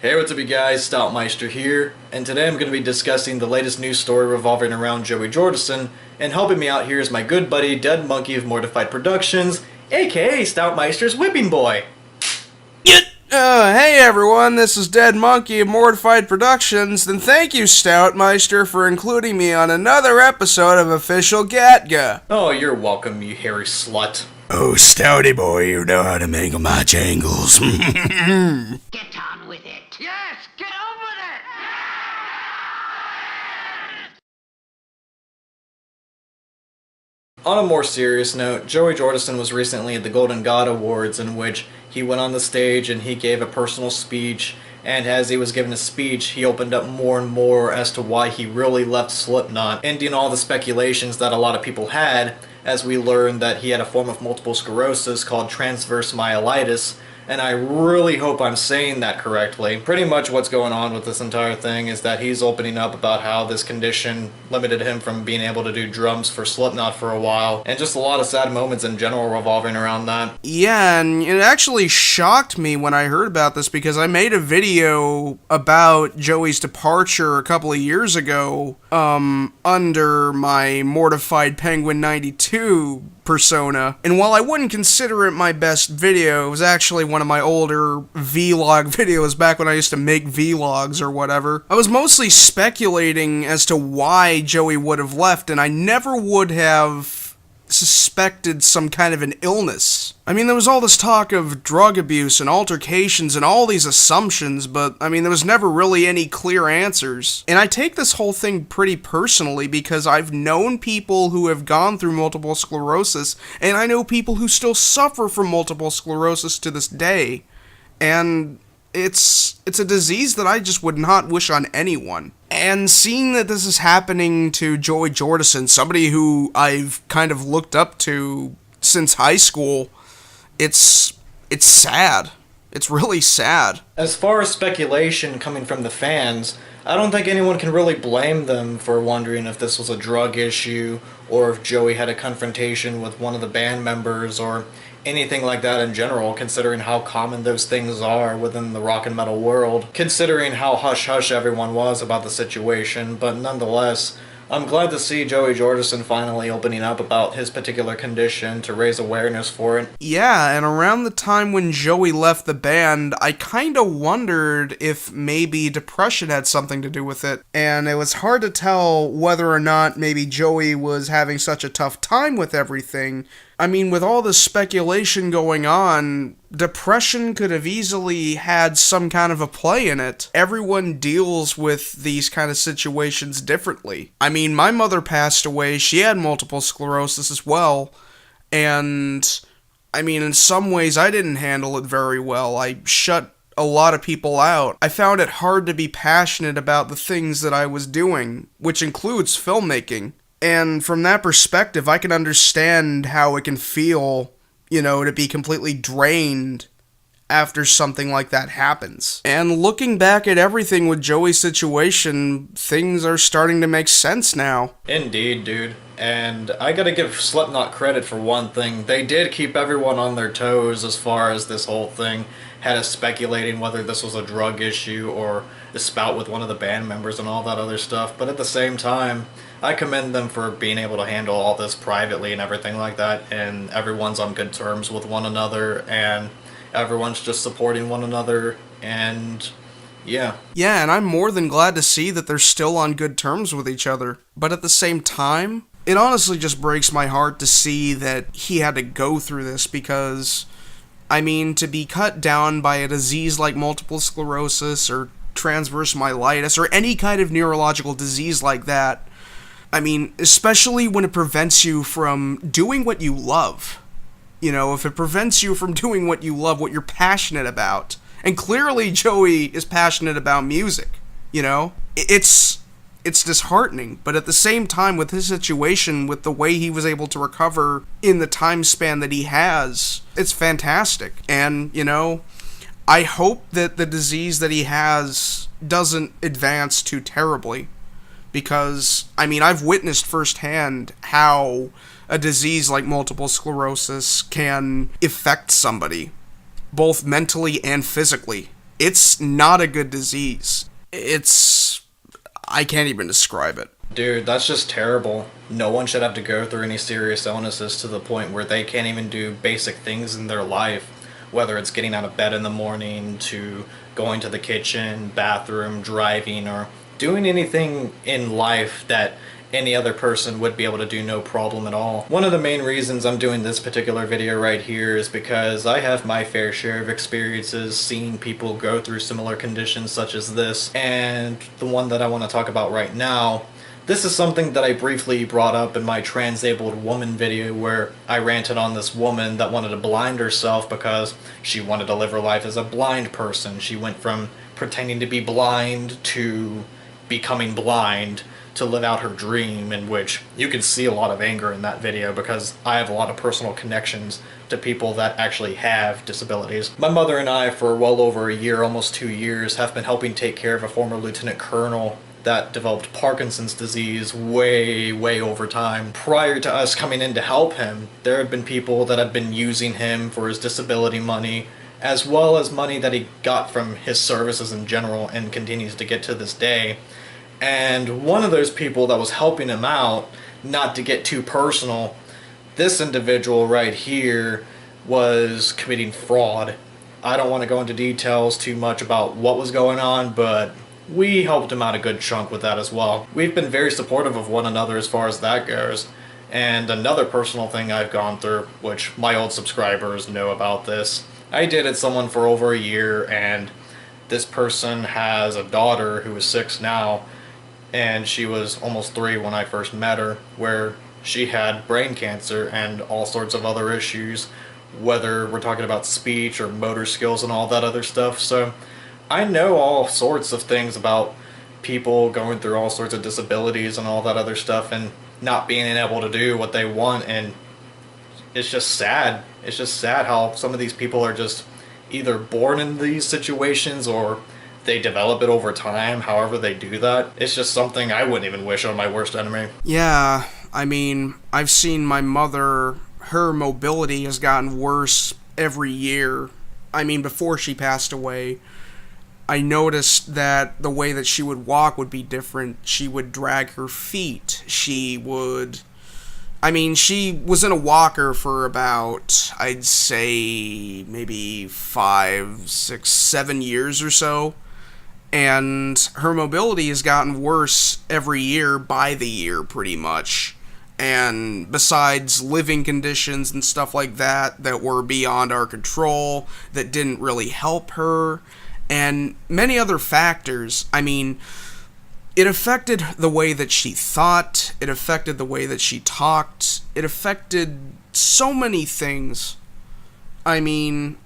Hey, what's up you guys, Stoutmeister here, and today I'm going to be discussing the latest news story revolving around Joey Jordison, and helping me out here is my good buddy Dead Monkey of Mortified Productions, aka Stoutmeister's Whipping Boy. Hey everyone, this is Dead Monkey of Mortified Productions, and thank you, Stoutmeister, for including me on another episode of Official Gatga. Oh, you're welcome, you hairy slut. Oh, Stouty boy, you know how to make my jangles. Get on with it. Yes, get on with it! On a more serious note, Joey Jordison was recently at the Golden God Awards, in which he went on the stage and he gave a personal speech, and as he was giving a speech, he opened up more and more as to why he really left Slipknot, ending all the speculations that a lot of people had, as we learned that he had a form of multiple sclerosis called transverse myelitis, and I really hope I'm saying that correctly. Pretty much what's going on with this entire thing is that he's opening up about how this condition limited him from being able to do drums for Slipknot for a while, and just a lot of sad moments in general revolving around that. Yeah, and it actually shocked me when I heard about this, because I made a video about Joey's departure a couple of years ago, under my Mortified Penguin 92 persona, and while I wouldn't consider it my best video, it was actually one of my older vlog videos back when I used to make vlogs or whatever. I was mostly speculating as to why Joey would have left, and I never would have suspected some kind of an illness. I mean, there was all this talk of drug abuse and altercations and all these assumptions, but, I mean, there was never really any clear answers. And I take this whole thing pretty personally because I've known people who have gone through multiple sclerosis, and I know people who still suffer from multiple sclerosis to this day. And it's a disease that I just would not wish on anyone. And seeing that this is happening to Joey Jordison, somebody who I've kind of looked up to since high school, it's sad. It's really sad. As far as speculation coming from the fans, I don't think anyone can really blame them for wondering if this was a drug issue, or if Joey had a confrontation with one of the band members, or anything like that in general, considering how common those things are within the rock and metal world, considering how hush-hush everyone was about the situation. But nonetheless, I'm glad to see Joey Jordison finally opening up about his particular condition to raise awareness for it. Yeah, and around the time when Joey left the band, I kinda wondered if maybe depression had something to do with it, and it was hard to tell whether or not maybe Joey was having such a tough time with everything. I mean, with all this speculation going on, depression could have easily had some kind of a play in it. Everyone deals with these kind of situations differently. I mean, my mother passed away, she had multiple sclerosis as well, and, I mean, in some ways I didn't handle it very well. I shut a lot of people out. I found it hard to be passionate about the things that I was doing, which includes filmmaking. And from that perspective, I can understand how it can feel, to be completely drained after something like that happens. And looking back at everything with Joey's situation, things are starting to make sense now. Indeed, dude. And I gotta give Slipknot credit for one thing. They did keep everyone on their toes as far as this whole thing had us speculating whether this was a drug issue or a spout with one of the band members and all that other stuff. But at the same time, I commend them for being able to handle all this privately and everything like that, and everyone's on good terms with one another, and everyone's just supporting one another, and yeah. Yeah, and I'm more than glad to see that they're still on good terms with each other. But at the same time, it honestly just breaks my heart to see that he had to go through this, because, I mean, to be cut down by a disease like multiple sclerosis or transverse myelitis or any kind of neurological disease like that, I mean, especially when it prevents you from doing what you love. If it prevents you from doing what you love, what you're passionate about. And clearly Joey is passionate about music, It's disheartening, but at the same time, with his situation, with the way he was able to recover in the time span that he has, it's fantastic. And, I hope that the disease that he has doesn't advance too terribly. Because, I mean, I've witnessed firsthand how a disease like multiple sclerosis can affect somebody, both mentally and physically. It's not a good disease. I can't even describe it. Dude, that's just terrible. No one should have to go through any serious illnesses to the point where they can't even do basic things in their life, whether it's getting out of bed in the morning to going to the kitchen, bathroom, driving, or doing anything in life that any other person would be able to do no problem at all. One of the main reasons I'm doing this particular video right here is because I have my fair share of experiences seeing people go through similar conditions such as this, and the one that I want to talk about right now, this is something that I briefly brought up in my transabled woman video where I ranted on this woman that wanted to blind herself because she wanted to live her life as a blind person. She went from pretending to be blind to becoming blind to live out her dream, in which you can see a lot of anger in that video because I have a lot of personal connections to people that actually have disabilities. My mother and I, for well over a year, almost 2 years, have been helping take care of a former lieutenant colonel that developed Parkinson's disease way over time. Prior to us coming in to help him, there have been people that have been using him for his disability money, as well as money that he got from his services in general and continues to get to this day. And one of those people that was helping him out, not to get too personal, this individual right here was committing fraud. I don't want to go into details too much about what was going on, but we helped him out a good chunk with that as well. We've been very supportive of one another as far as that goes. And another personal thing I've gone through, which my old subscribers know about this, I dated someone for over a year, and this person has a daughter who is 6 now, and she was almost 3 when I first met her, where she had brain cancer and all sorts of other issues, whether we're talking about speech or motor skills and all that other stuff. So I know all sorts of things about people going through all sorts of disabilities and all that other stuff and not being able to do what they want, and it's just sad. It's just sad how some of these people are just either born in these situations or they develop it over time, however they do that. It's just something I wouldn't even wish on my worst enemy. Yeah, I mean, I've seen my mother, her mobility has gotten worse every year. I mean, before she passed away, I noticed that the way that she would walk would be different. She would drag her feet. She was in a walker for about, I'd say, maybe 5, 6, 7 years or so. And her mobility has gotten worse every year by the year, pretty much. And besides living conditions and stuff like that that were beyond our control, that didn't really help her, and many other factors, I mean, it affected the way that she thought, it affected the way that she talked, it affected so many things. I mean,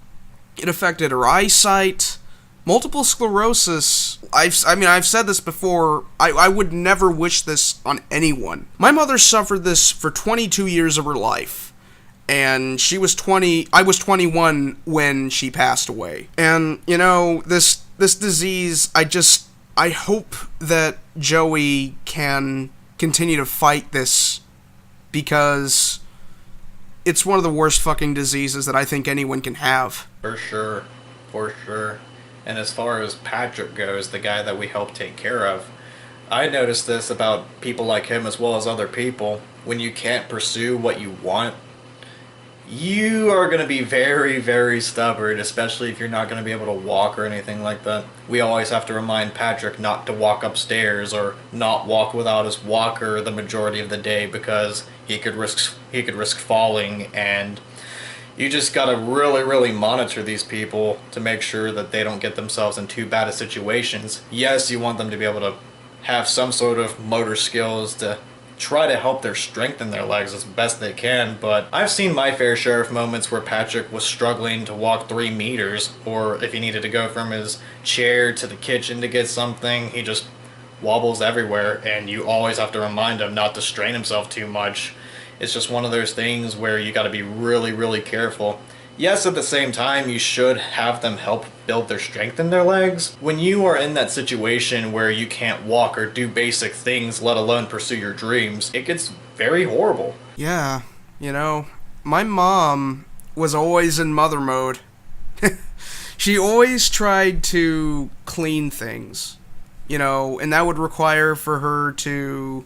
it affected her eyesight. Multiple sclerosis, I've said this before, I would never wish this on anyone. My mother suffered this for 22 years of her life, and I was 21 when she passed away. And, you know, this disease, I hope that Joey can continue to fight this, because it's one of the worst fucking diseases that I think anyone can have. For sure. And as far as Patrick goes, the guy that we help take care of, I noticed this about people like him as well as other people. When you can't pursue what you want, you are going to be very stubborn, especially if you're not going to be able to walk or anything like that. We always have to remind Patrick not to walk upstairs or not walk without his walker the majority of the day, because he could risk falling, and you just gotta really monitor these people to make sure that they don't get themselves in too bad of situations. Yes, you want them to be able to have some sort of motor skills to try to help their strengthen their legs as best they can, but I've seen my fair share of moments where Patrick was struggling to walk 3 meters, or if he needed to go from his chair to the kitchen to get something, he just wobbles everywhere, and you always have to remind him not to strain himself too much. It's just one of those things where you gotta be really careful. Yes, at the same time, you should have them help build their strength in their legs. When you are in that situation where you can't walk or do basic things, let alone pursue your dreams, it gets very horrible. Yeah, you know, my mom was always in mother mode. she always tried to clean things, you know, and that would require for her to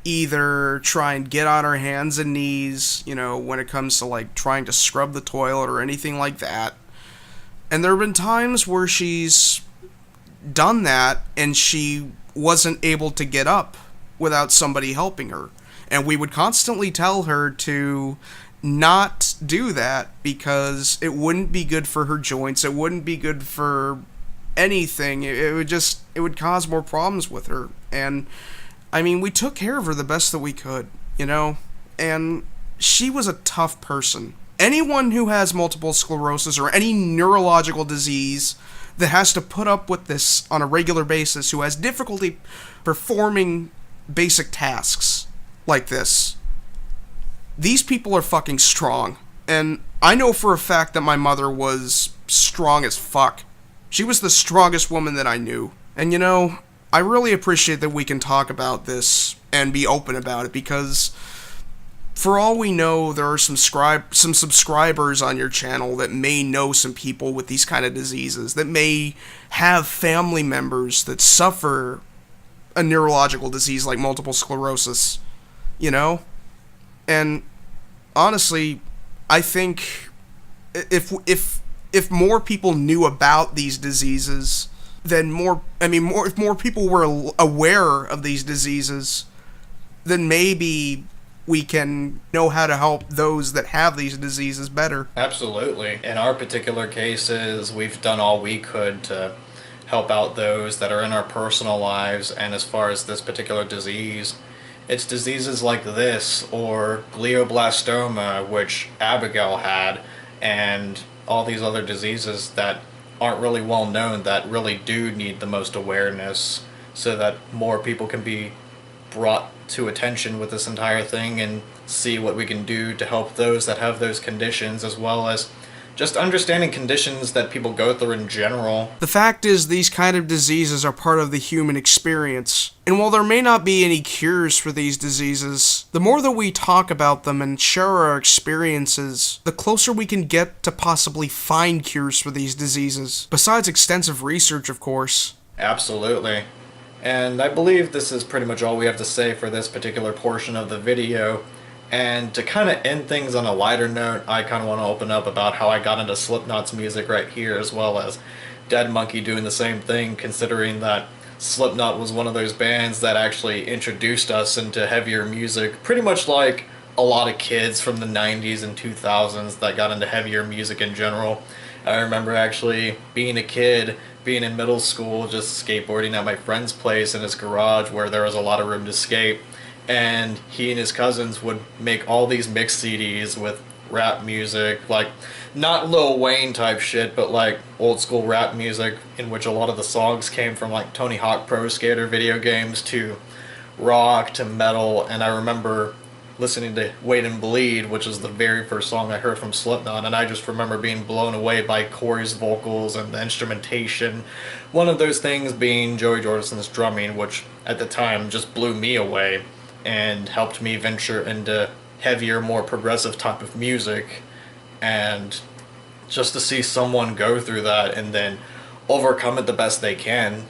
either try and get on her hands and knees, you know, when it comes to, like, trying to scrub the toilet or anything like that. And there have been times where she's done that and she wasn't able to get up without somebody helping her. And we would constantly tell her to not do that because it wouldn't be good for her joints, it wouldn't be good for anything, it would cause more problems with her. And I mean, we took care of her the best that we could, you know, and she was a tough person. Anyone who has multiple sclerosis or any neurological disease that has to put up with this on a regular basis, who has difficulty performing basic tasks like this, these people are fucking strong. And I know for a fact that my mother was strong as fuck. She was the strongest woman that I knew. And you know, I really appreciate that we can talk about this and be open about it, because for all we know, there are some subscribers on your channel that may know some people with these kind of diseases, that may have family members that suffer a neurological disease like multiple sclerosis, you know? And honestly, I think if more people knew about these diseases, then if more people were aware of these diseases, then maybe we can know how to help those that have these diseases better. Absolutely. In our particular cases, we've done all we could to help out those that are in our personal lives, and as far as this particular disease, it's diseases like this, or glioblastoma, which Abigail had, and all these other diseases that aren't really well known, that really do need the most awareness, so that more people can be brought to attention with this entire thing and see what we can do to help those that have those conditions, as well as just understanding conditions that people go through in general. The fact is, these kind of diseases are part of the human experience. And while there may not be any cures for these diseases, the more that we talk about them and share our experiences, the closer we can get to possibly find cures for these diseases. Besides extensive research, of course. Absolutely. And I believe this is pretty much all we have to say for this particular portion of the video. And to kind of end things on a lighter note, I kind of want to open up about how I got into Slipknot's music right here, as well as Dead Monkey doing the same thing, considering that Slipknot was one of those bands that actually introduced us into heavier music, pretty much like a lot of kids from the 90s and 2000s that got into heavier music in general. I remember actually being a kid, being in middle school, just skateboarding at my friend's place in his garage where there was a lot of room to skate. And he and his cousins would make all these mix CDs with rap music, like not Lil Wayne type shit, but like old school rap music, in which a lot of the songs came from like Tony Hawk Pro Skater video games to rock to metal. And I remember listening to Wait and Bleed, which is the very first song I heard from Slipknot, and I just remember being blown away by Corey's vocals and the instrumentation. One of those things being Joey Jordison's drumming, which at the time just blew me away and helped me venture into heavier, more progressive type of music. And just to see someone go through that and then overcome it the best they can,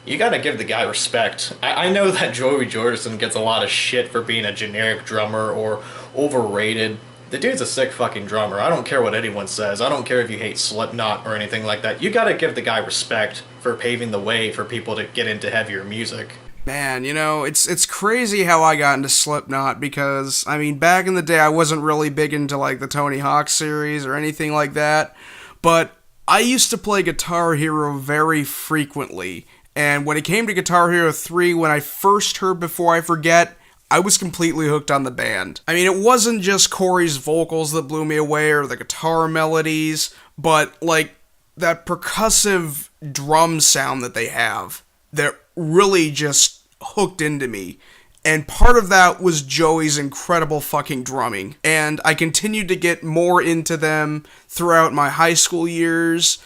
you gotta give the guy respect. I know that Joey Jordison gets a lot of shit for being a generic drummer or overrated. The dude's a sick fucking drummer. I don't care what anyone says. I don't care if you hate Slipknot or anything like that. You gotta give the guy respect for paving the way for people to get into heavier music. Man, you know, it's crazy how I got into Slipknot, because, I mean, back in the day I wasn't really big into, like, the Tony Hawk series or anything like that, but I used to play Guitar Hero very frequently, and when it came to Guitar Hero 3, when I first heard Before I Forget, I was completely hooked on the band. I mean, it wasn't just Corey's vocals that blew me away or the guitar melodies, but, like, that percussive drum sound that they have that really just hooked into me. And part of that was Joey's incredible fucking drumming. And I continued to get more into them throughout my high school years,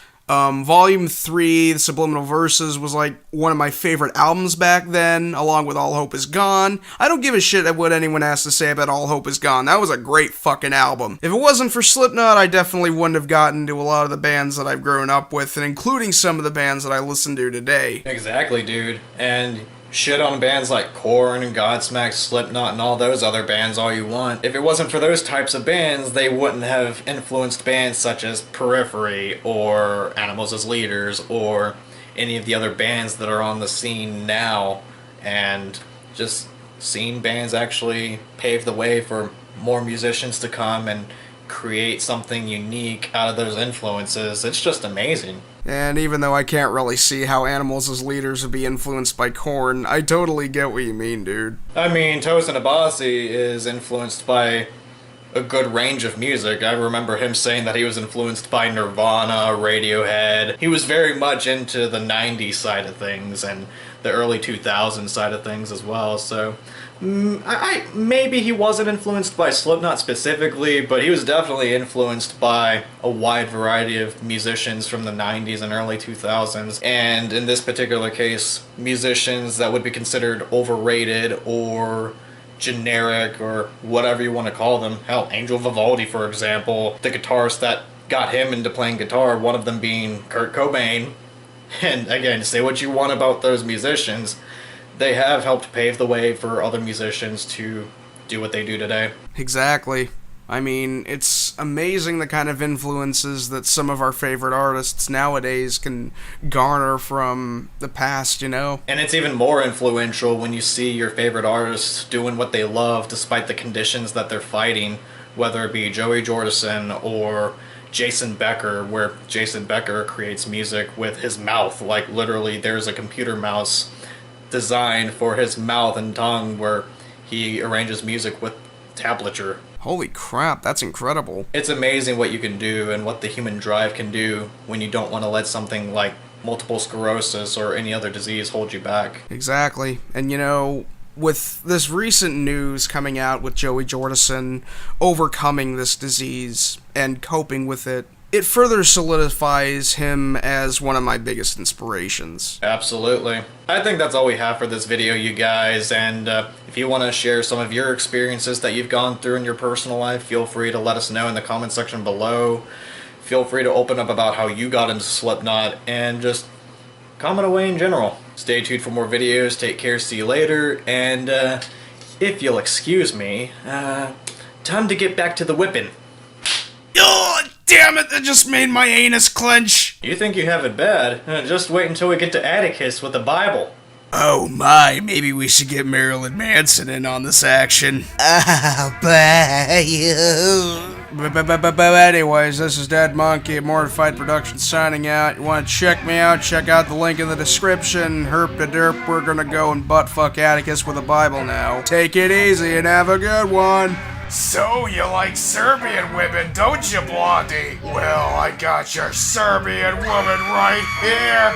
Volume 3, The Subliminal Verses, was like one of my favorite albums back then, along with All Hope Is Gone. I don't give a shit at what anyone has to say about All Hope Is Gone. That was a great fucking album. If it wasn't for Slipknot, I definitely wouldn't have gotten to a lot of the bands that I've grown up with, and including some of the bands that I listen to today. Exactly, dude. And shit on bands like Korn and Godsmack, Slipknot, and all those other bands all you want. If it wasn't for those types of bands, they wouldn't have influenced bands such as Periphery or Animals as Leaders or any of the other bands that are on the scene now. And just seeing bands actually pave the way for more musicians to come and create something unique out of those influences, it's just amazing. And even though I can't really see how Animals as Leaders would be influenced by Korn, I totally get what you mean, dude. I mean, Tosin Abasi is influenced by a good range of music. I remember him saying that he was influenced by Nirvana, Radiohead. He was very much into the 90s side of things and the early 2000s side of things as well, so maybe he wasn't influenced by Slipknot specifically, but he was definitely influenced by a wide variety of musicians from the 90s and early 2000s, and in this particular case, musicians that would be considered overrated or generic or whatever you want to call them. Hell, Angel Vivaldi, for example, the guitarist that got him into playing guitar, one of them being Kurt Cobain. And again, say what you want about those musicians, they have helped pave the way for other musicians to do what they do today. Exactly. I mean, it's amazing the kind of influences that some of our favorite artists nowadays can garner from the past, you know? And it's even more influential when you see your favorite artists doing what they love despite the conditions that they're fighting, whether it be Joey Jordison or Jason Becker, where Jason Becker creates music with his mouth. Like, literally, there's a computer mouse designed for his mouth and tongue where he arranges music with tablature. Holy crap, that's incredible. It's amazing what you can do and what the human drive can do when you don't want to let something like multiple sclerosis or any other disease hold you back. Exactly. And you know, with this recent news coming out with Joey Jordison overcoming this disease and coping with it, it further solidifies him as one of my biggest inspirations. Absolutely. I think that's all we have for this video, you guys, and if you want to share some of your experiences that you've gone through in your personal life, feel free to let us know in the comment section below. Feel free to open up about how you got into Slipknot, and just comment away in general. Stay tuned for more videos, take care, see you later, and if you'll excuse me, time to get back to the whipping. Oh, damn it, that just made my anus clench. You think you have it bad? Just wait until we get to Atticus with the Bible. Oh my, maybe we should get Marilyn Manson in on this action. I'll buy you. But anyways, this is Dead Monkey at Mortified Productions signing out. You want to check me out? Check out the link in the description. Herp de derp, we're gonna go and buttfuck Atticus with a Bible now. Take it easy and have a good one. So you like Serbian women, don't you, Blondie? Well, I got your Serbian woman right here.